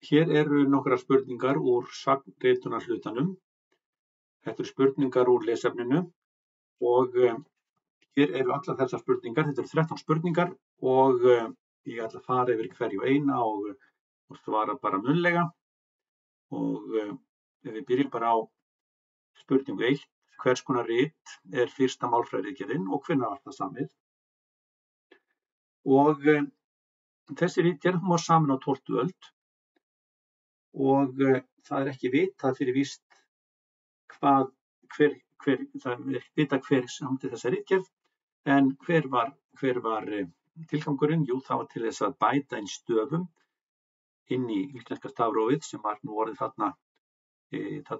Hér eru nokkrar spurningar úr sagnritunarhlutanum. Þetta eru spurningar úr lesefninu og hér eru allar þessar spurningar. Þetta eru 13 spurningar og ég ætla að fara yfir hverju eina og svara bara munnlega. Og ef við byrjum bara á spurningu 1. Hvers konar rit er fyrsta málfræðiritgerðin og hvenær var það samið? Og þessi ritgerð var samin á 12. öld og það er ekki vitað fyrir víst það er vitað hver samdi þessa ritgerð, en hver var tilgangurinn? Jú, það var til þess að bæta inn stöfum inn í íslenska stafrófið sem var nú orðið þarna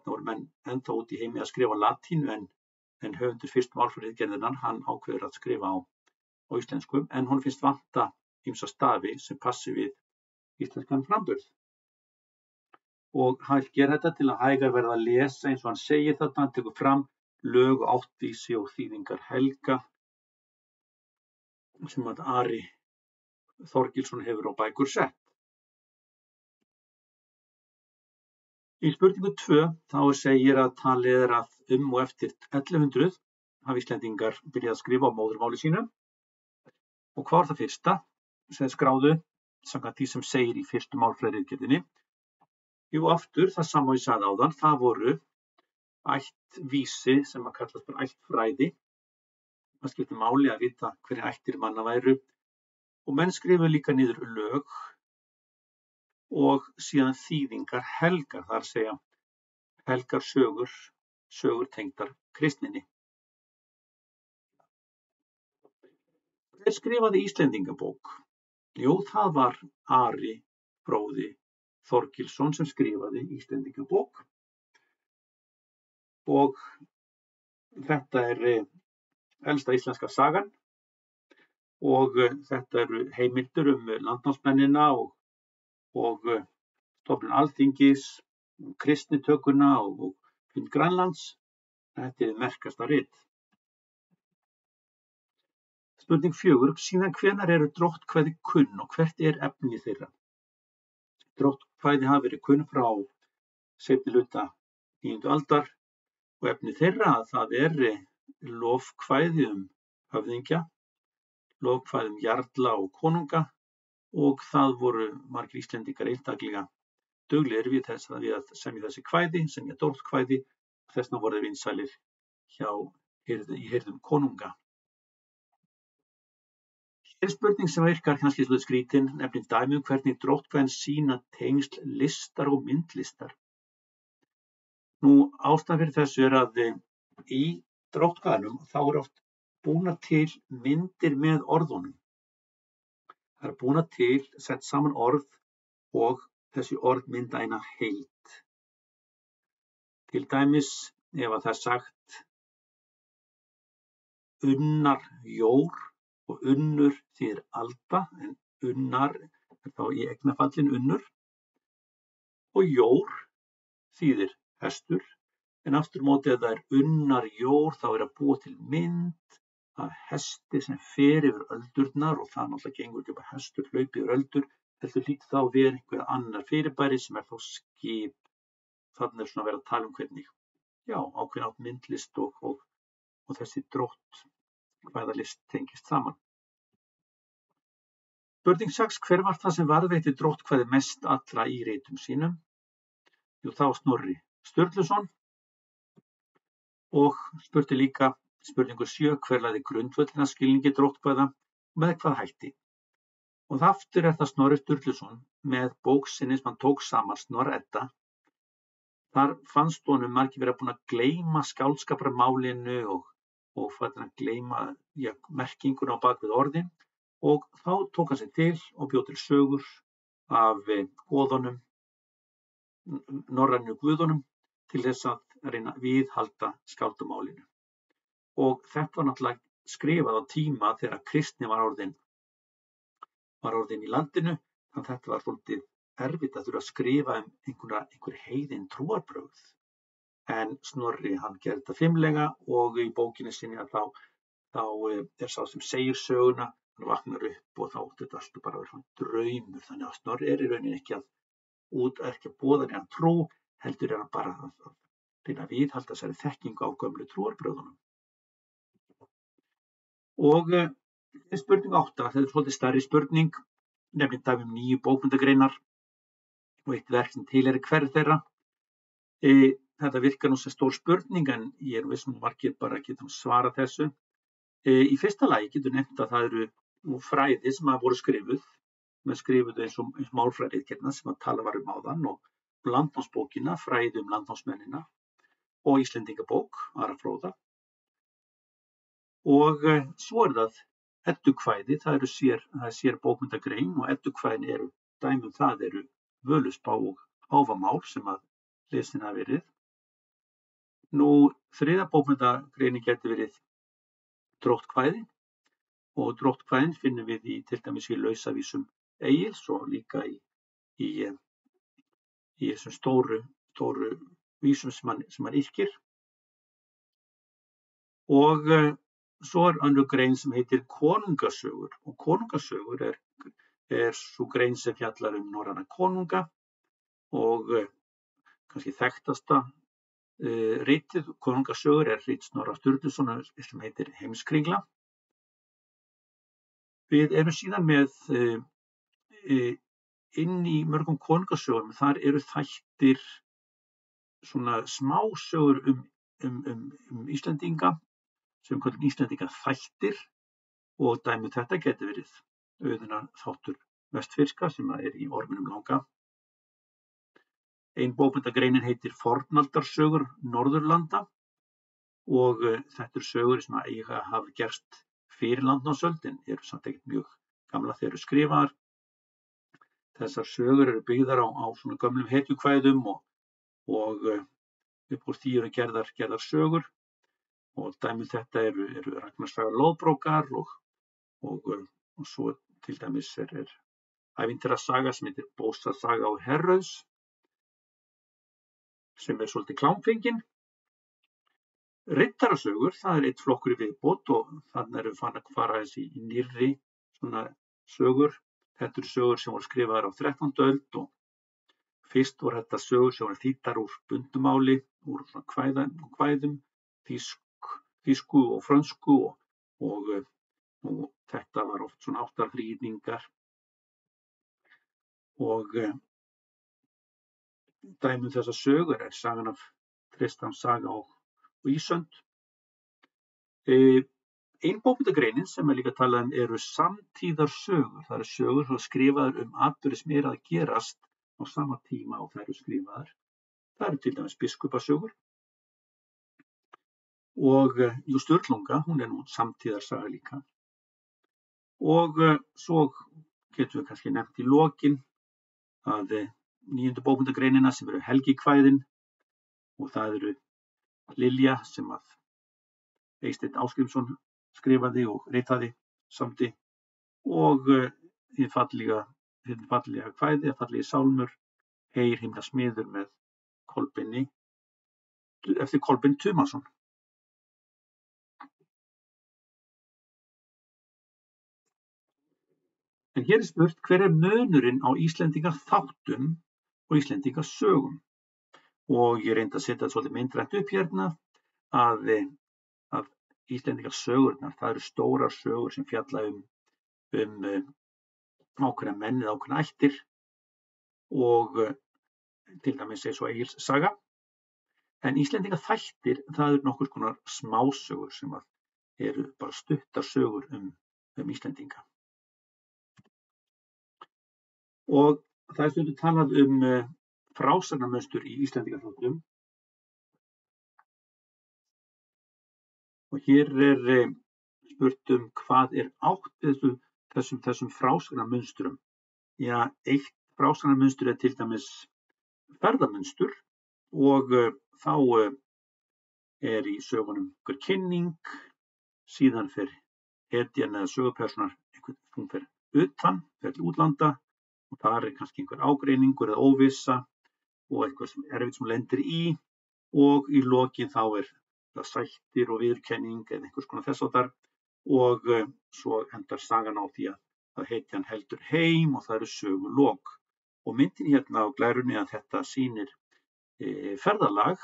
voru menn ennþá út í heimi að skrifa latínu en höfundur fyrstu málfræðiritgerðarinnar, hann ákveður að skrifa á íslensku, en honum finnst vanta ýmsa stafi sem passi við íslenskan framburð. Og hann vil gera þetta til að hægar verða að lesa, eins og hann segir þarna, hann tekur fram lög, áttvísi og þýðingar Helga sem að Ari Þorgilsson hefur á bækur sett. Í spurningu 2 þá segir að talið er að og eftir 1100 hafi Íslendingar byrjað að skrifa á móðurmáli sínu. Og hvað var það fyrsta sem skráðu samkvæmt því sem segir í fyrstu málfræðiritgerðinni? Jú, aftur, það sama og ég sagði áðan, það voru ættvísi sem að kallast bara ættfræði. Það skiptir máli að vita hverjar ættir manna væru og menn skrifuðu líka niður lög og síðan þýðingar helgar, það er að segja helgar sögur tengdar kristninni. Hver skrifaði Íslendingabók? Jú, það var Ari bróði Þorgilsson sem skrifaði Íslendingabók og þetta er elsta íslenska sagan og þetta eru heimildir landnámsmennina og stofnun Alþingis, kristnitökuna og fund Grænlands. Þetta er merkasta rit. Spurning 4. Síðan hvenær eru dróttkvæði kunn og hvert er efni þeirra? Dróttkvæði hafa verið kunn frá seinni hluta 9. aldar og efni þeirra það er lofkvæði höfðingja, lofkvæði jarla og konunga og það voru margir Íslendingar einstaklega duglegir við að semja þessi kvæði, semja dróttkvæði, þess vegna voru þeir vinsælir í hirðum konunga. Hér er spurning sem virkar kannski svolítið skrítin, nefnir dæmi hvernig dróttkvæðin sýna tengsl listar og myndlistar. Nú, ástæðan fyrir þessu er að í dróttkvæðinum þá eru oft búnar til myndir með orðunum. Það er búnar til, sett saman orð og þessi orð mynda eina heild. Til dæmis ef að það er sagt unnar jór og unnur þýðir alda, en unnar er þá í eignarfallin unnur og jór þýðir hestur, en aftur á móti ef það er unnar jór þá er að búa til mynd af hesti sem fer yfir öldurnar og það náttúrulega gengur ekki bara hestur hlaupi yfir öldur, heldur hlýtur þá vera einhver annar fyrirbæri sem er þá skip. Þannig er svona að vera að tala hvernig, ákveðin átt myndlist og þessi dróttkvæðalist tengist saman. Spurning 6. Hver var það sem varðveitti dróttkvæði mest allra í ritum sínum? Jú, það var Snorri Sturluson og spurði líka spurningu 7. Hver lagði grundvöllinn að skilningi dróttkvæða og með hvað hætti? Og aftur er það Snorri Sturluson með bók sinni sem hann tók saman, Snorra-Edda. Þar fannst honum margir vera búin að gleyma skáldskaparmálinu og farin að gleyma merkinguna á bak við orðin og þá tók hann sig til og bjó til sögur af goðunum, norrænu guðunum til þess að reyna að viðhalda skáldamálinu. Og þetta var náttúrulega skrifað á tíma þegar kristni var orðin í landinu, þannig að þetta var svolítið erfitt að þurfa að skrifa einhver heiðin trúarbrögð. En Snorri, hann gerði þetta fimlega og í bókinni sinni að þá er sá sem segir söguna, hann vaknar upp og þá þetta alltaf bara verið draumur, þannig að Snorri er í rauninni ekki að út ekki að boða neina trú, heldur hann bara að reyna að viðhalda þessari þekkingu á gömlu trúarbrögðunum. Og spurning 8, þetta er svolítið stærri spurning, nefnir dæmi 9 bókmenntagreinar og eitt verk sem tilheyrir hverri þeirra. Þetta virkar nú sem stór spurning, en ég viss margir bara getum svara þessu. Í fyrsta lagi getur nefnt að það eru fræði sem hafa voru skrifuð eins og málfræðiritgerðina sem að tala var áðan, og landnámsbókina, fræði landnámsmennina, og Íslendingabók, Ara fróða. Og svo það eddukvæði, það er sér bókmenntagrein, og eddukvæðin eru dæmi það eru Völuspá og Hávamál sem að lesin hafa verið. Nú, þriðja bókmenntagreinin getur verið dróttkvæði, og dróttkvæðin finnum við til dæmis í lausavísum Egils og líka í þessum stóru vísum sem hann yrkir. Og svo önnur grein sem heitir konungasögur, og konungasögur er sú grein sem fjallar norræna konunga, og kannski þekktasta ritið konungasögur er rit Snorra Sturlusonar sem heitir Heimskringla. Við erum síðan með inn í mörgum konungasögum, þar eru þættir svona smásögur Íslendinga sem kallum Íslendinga þættir, og dæmi þetta getur verið Auðunar þáttur vestfirska sem er í Orminum langa. Ein bókmenntagreinin heitir Fornaldarsögur Norðurlanda, og þetta eru sögur sem eiga að hafa gerst fyrir landnámsöld en eru samt ekkert mjög gamla þegar eru skrifaðar. Þessar sögur eru byggðar á svona gömlum hetjukvæðum, og upp úr því eru gerðar sögur, og dæmi þetta eru Ragnarsaga Loðbrókar, og svo til dæmis er ævintýrasaga sem heitir Bósasaga og Herrauðs, sem er svolítið klámfengin. Riddarasögur, það er eitt flokkur í viðbót, og þannig erum við farin að fara í nýrri svona sögur. Þetta eru sögur sem voru skrifaðar á 13. öld, og fyrst voru þetta sögur sem voru þýddar úr bundumáli, úr svona kvæðum, þýsku og frönsku, og þetta var oft svona áttarþríðningar. Og dæmi þessar sögur er sagan af Tristans saga og Ísönd. Ein bókmenntagreinin sem líka talað eru samtíðarsögur. Það eru sögur sem skrifaðar atburði sem að gerast á sama tíma og þær eru skrifaðar. Það eru til dæmis biskupasögur, og Sturlunga, hún er nú samtíðarsaga líka. Og svo getum við kannski nefnt í lokin að 9. bókmenntagreinina sem eru helgikvæðin, og það eru Lilja sem að Eysteinn Ásgrímsson skrifaði og ritaði samdi, og hið fallega kvæði, fallegi sálmur, Heyr himna smiður með Kolbeini, eftir Kolbein Tumason. En hér er spurt, hver er munurinn á Íslendingaþáttum og Íslendingasögum? Og ég reyndi að setja svolítið myndrænt upp hérna að Íslendingasögurnar, það eru stórar sögur sem fjalla ákveðna menn eða ákveðna ættir, og til dæmis eins og Egils saga. En Íslendingaþættir, það eru nokkurs konar smásögur sem eru bara stuttar sögur Íslendinga. Og það er stundum talað frásagnarmynstur í Íslendingaþáttum. Og hér er spurt hvað er átt við þessum frásagnarmynstrum. Já, eitt frásagnarmynstur er til dæmis ferðamynstur, og þá er í sögunum einhver kynning, síðan fer hetjan eða sögupersonar, hún fer til útlanda, og þar er kannski einhver ágreiningur eða óvissa og eitthvað sem erfitt sem lendir í, og í lokin þá er það sættir og viðurkenning eða einhvers konar þess háttar, og svo endar sagan á því að hetjan heldur heim og það eru sögulok, Og myndin hérna á glærunni að þetta sýnir ferðalag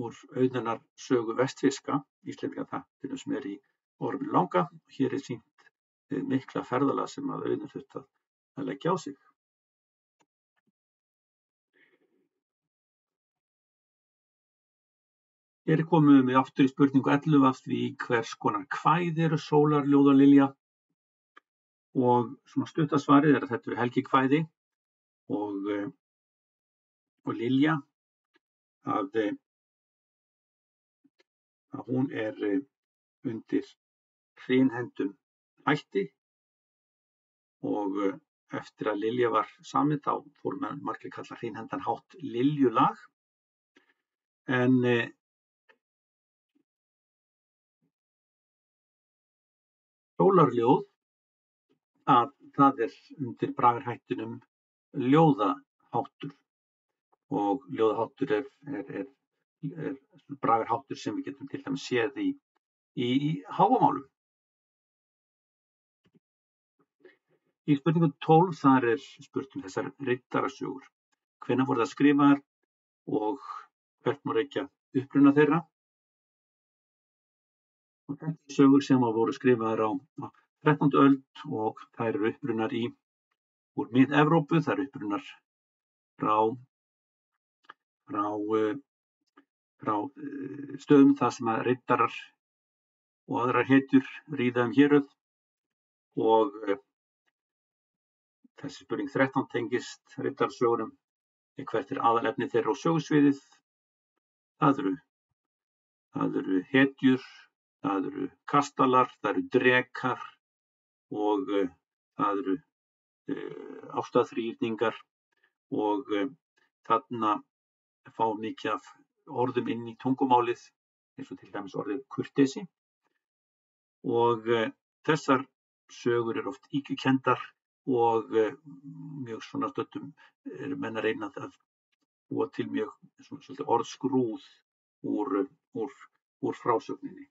úr Auðunar sögu Vestfirska, Íslendingaþættinum sem í Orminn langa. Hér sýnt mikla ferðalag sem að Auðunn þurfti að leggja á sig. Hér komum við aftur í spurningu 11 af því hvers konar kvæði eru sólarljóð og Lilja. Og svona stuttasvarið að þetta eru helgikvæði og Lilja að hún undir hrynhendum hætti og eftir að Lilja var samið þá fór margir kalla hrynhendan hátt Liljulag. En sólarljóð að það undir bragarhættinum ljóðaháttur og ljóðaháttur er bragarháttur sem við getum til dæmis séð í Hávamálum. Í spurningu 12 þar spurt þessar riddarasögur. Hvenær voru það skrifaðar og hvert má rekja uppruna þeirra? Og þetta eru sögur sem voru skrifaðar á 13. öld og þær eru upprunnar úr Mið-Evrópu, þær eru upprunnar frá stöðum þar sem að riddarar og aðrar hetjur ríða héröð og þessi spurning 13 tengist riddarasögunum. Hvert aðalefni þeirra á sögusviðið? Það eru hetjur, það eru kastalar, það eru drekar og það eru ástaþrýrningar og þarna fá mikið af orðum inn í tungumálið eins og til dæmis orðið kurteisi og þessar sögur eru oft ýkjukenndar og mjög svona stundum menn að reyna að búa til mjög svona orðskrúð úr frásögninni.